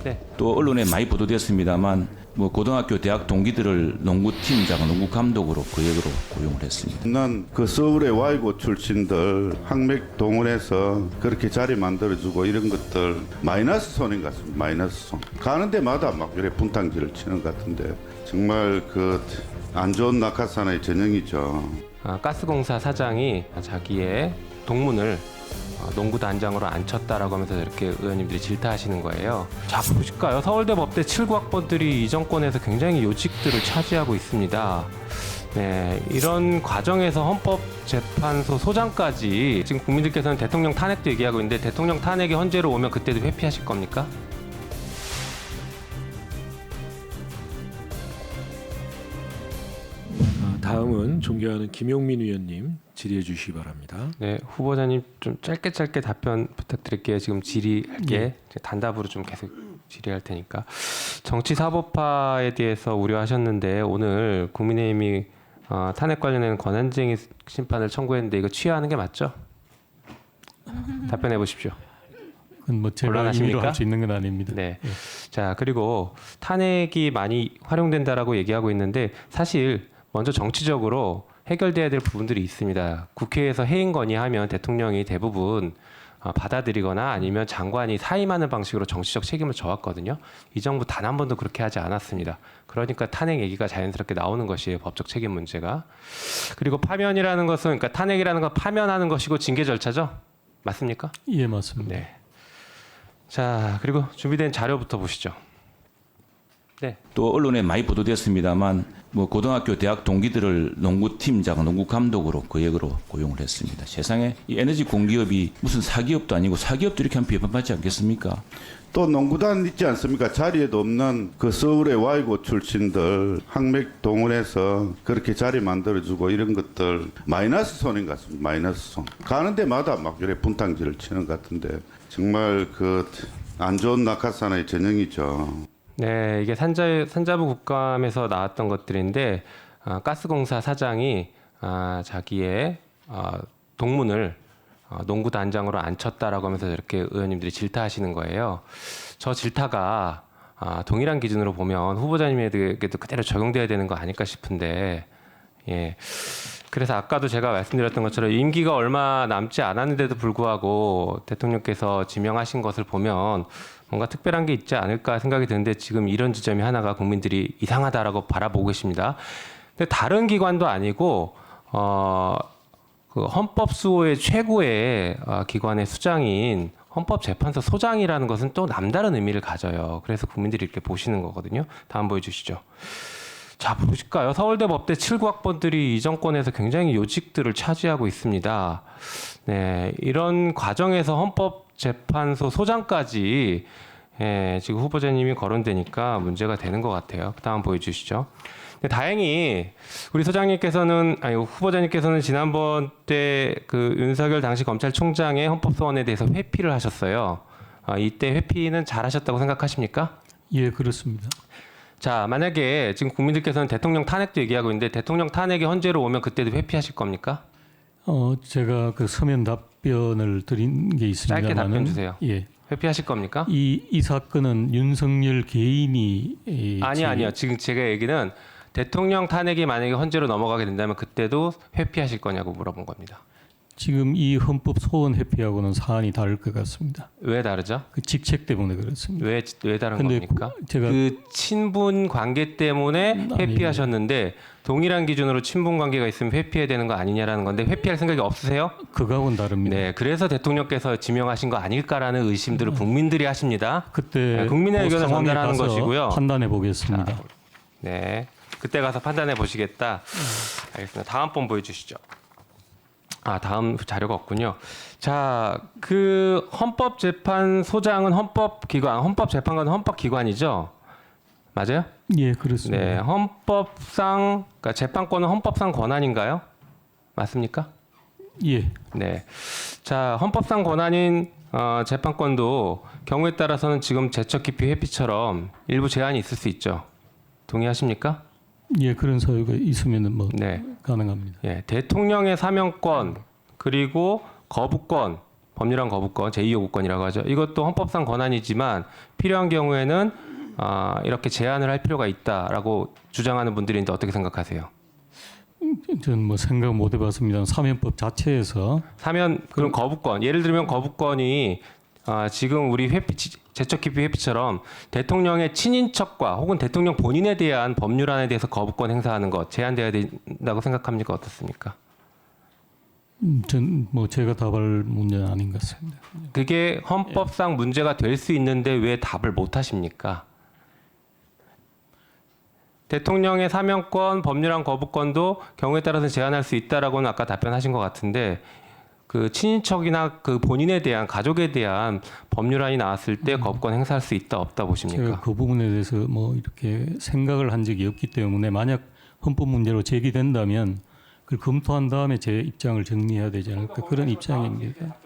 네. 또 언론에 많이 보도됐습니다만 뭐 고등학교 대학 동기들을 농구팀장, 농구 감독으로 그 역으로 고용을 했습니다. 난 그 서울의 와이고 출신들 항맥동원해서 그렇게 자리 만들어주고 이런 것들 마이너스 손인 것 같습니다. 마이너스 손. 가는 데마다 막 이렇게 분탕질을 치는 것 같은데 정말 그 안 좋은 낙하산의 전형이죠. 가스공사 사장이 자기의 동문을 농구단장으로 앉혔다라고 하면서 이렇게 의원님들이 질타하시는 거예요. 자, 보실까요? 서울대 법대 79학번들이 이 정권에서 굉장히 요직들을 차지하고 있습니다. 네, 이런 과정에서 헌법재판소 소장까지 지금 국민들께서는 대통령 탄핵도 얘기하고 있는데 대통령 탄핵이 헌재로 오면 그때도 회피하실 겁니까? 다음은 존경하는 김용민 의원님 질의해 주시기 바랍니다. 네, 후보자님 좀 짧게 답변 부탁드릴게요. 지금 질의할게 단답으로 좀 계속 질의할 테니까. 정치사법화에 대해서 우려하셨는데 오늘 국민의힘이 탄핵 관련된 권한쟁의 심판을 청구했는데 이거 취하하는 게 맞죠? 답변해 보십시오. 그건 뭐 제가 곤란하십니까? 임의로 할 수 있는 건 아닙니다. 네. 예. 자, 그리고 탄핵이 많이 활용된다라고 얘기하고 있는데 사실 먼저 정치적으로 해결돼야 될 부분들이 있습니다. 국회에서 해임 건의하면 대통령이 대부분 받아들이거나 아니면 장관이 사임하는 방식으로 정치적 책임을 져왔거든요. 이 정부 단 한 번도 그렇게 하지 않았습니다. 그러니까 탄핵 얘기가 자연스럽게 나오는 것이에요. 법적 책임 문제가. 그리고 파면이라는 것은 그러니까 탄핵이라는 건 파면하는 것이고 징계 절차죠. 맞습니까? 예, 맞습니다. 네. 자, 그리고 준비된 자료부터 보시죠. 네. 또 언론에 많이 보도됐습니다만 뭐 고등학교 대학 동기들을 농구팀장, 농구 감독으로 그 역으로 고용을 했습니다. 세상에 이 에너지 공기업이 무슨 사기업도 아니고 사기업도 이렇게 하면 비판받지 않겠습니까? 또 농구단 있지 않습니까? 자리에도 없는 그 서울의 와이고 출신들 항맥동원해서 그렇게 자리 만들어주고 이런 것들 마이너스 손인 것 같습니다. 마이너스 손. 가는 데마다 막 이렇게 분탕질을 치는 것 같은데 정말 그 안 좋은 낙하산의 전형이죠. 네, 이게 산자부 국감에서 나왔던 것들인데 가스공사 사장이 자기의 동문을 농구단장으로 앉혔다라고 하면서 이렇게 의원님들이 질타하시는 거예요. 저 질타가 동일한 기준으로 보면 후보자님에게도 그대로 적용돼야 되는 거 아닐까 싶은데, 예. 그래서 아까도 제가 말씀드렸던 것처럼 임기가 얼마 남지 않았는데도 불구하고 대통령께서 지명하신 것을 보면 뭔가 특별한 게 있지 않을까 생각이 드는데 지금 이런 지점이 하나가 국민들이 이상하다라고 바라보고 계십니다. 근데 다른 기관도 아니고 그 헌법수호의 최고의 기관의 수장인 헌법재판소 소장이라는 것은 또 남다른 의미를 가져요. 그래서 국민들이 이렇게 보시는 거거든요. 다음 보여주시죠. 자, 보실까요? 서울대 법대 79학번들이 이 정권에서 굉장히 요직들을 차지하고 있습니다. 네, 이런 과정에서 헌법재판소 소장까지 지금 후보자님이 거론되니까 문제가 되는 것 같아요. 다음 보여주시죠. 근데 다행히 우리 후보자님께서는 지난번 때 그 윤석열 당시 검찰총장의 헌법소원에 대해서 회피를 하셨어요. 이때 회피는 잘하셨다고 생각하십니까? 예, 그렇습니다. 자, 만약에 지금 국민들께서는 대통령 탄핵도 얘기하고 있는데 대통령 탄핵이 헌재로 오면 그때도 회피하실 겁니까? 제가 그 서면 답변을 드린 게 있습니다만은 짧게 답변 주세요. 예. 회피하실 겁니까? 이 사건은 윤석열 개인이 아니요. 지금 제가 얘기는 대통령 탄핵이 만약에 헌재로 넘어가게 된다면 그때도 회피하실 거냐고 물어본 겁니다. 지금 이 헌법 소원 회피하고는 사안이 다를 것 같습니다. 왜 다르죠? 그 직책 때문에 그렇습니다. 왜 다른 근데 겁니까? 제가 그 친분 관계 때문에 회피하셨는데 동일한 기준으로 친분 관계가 있으면 회피해야 되는 거 아니냐라는 건데 회피할 생각이 없으세요? 그거하고는 다릅니다. 네, 그래서 대통령께서 지명하신 거 아닐까라는 의심들을 국민들이 하십니다. 그때 네, 국민의 그 의견을 상황에 전달하는 가서 것이고요. 판단해 보겠습니다. 자, 네, 그때 가서 판단해 보시겠다. 알겠습니다. 다음 번 보여주시죠. 다음 자료가 없군요. 자, 그 헌법재판소장은 헌법재판관은 헌법기관이죠. 맞아요? 예, 그렇습니다. 네, 헌법상 그러니까 재판권은 헌법상 권한인가요? 맞습니까? 예, 네. 자, 헌법상 권한인 재판권도 경우에 따라서는 지금 제척 기피 회피처럼 일부 제한이 있을 수 있죠. 동의하십니까? 예, 그런 사유가 있으면은 뭐 네. 가능합니다. 예, 대통령의 사명권 그리고 거부권, 법률안 거부권, 제2요구권이라고 하죠. 이것도 헌법상 권한이지만 필요한 경우에는 이렇게 제한을 할 필요가 있다라고 주장하는 분들이 있는데 어떻게 생각하세요? 저는 뭐 생각 못 해봤습니다. 사면법 자체에서 사면 그럼 거부권, 예를 들면 거부권이 지금 우리 제적 기피 회피처럼 대통령의 친인척과 혹은 대통령 본인에 대한 법률안에 대해서 거부권 행사하는 것 제한돼야 된다고 생각합니까? 어떻습니까? 전 뭐 제가 답할 문제는 아닌 것 같습니다. 그게 헌법상 문제가 될 수 있는데 왜 답을 못 하십니까? 대통령의 사면권, 법률안 거부권도 경우에 따라서 제한할 수 있다라고는 아까 답변하신 것 같은데 그 친인척이나 그 본인에 대한 가족에 대한 법률안이 나왔을 때 거부권 행사할 수 있다 없다 보십니까? 제가 그 부분에 대해서 뭐 이렇게 생각을 한 적이 없기 때문에 만약 헌법 문제로 제기된다면 그걸 검토한 다음에 제 입장을 정리해야 되지 않을까 그런 입장입니다.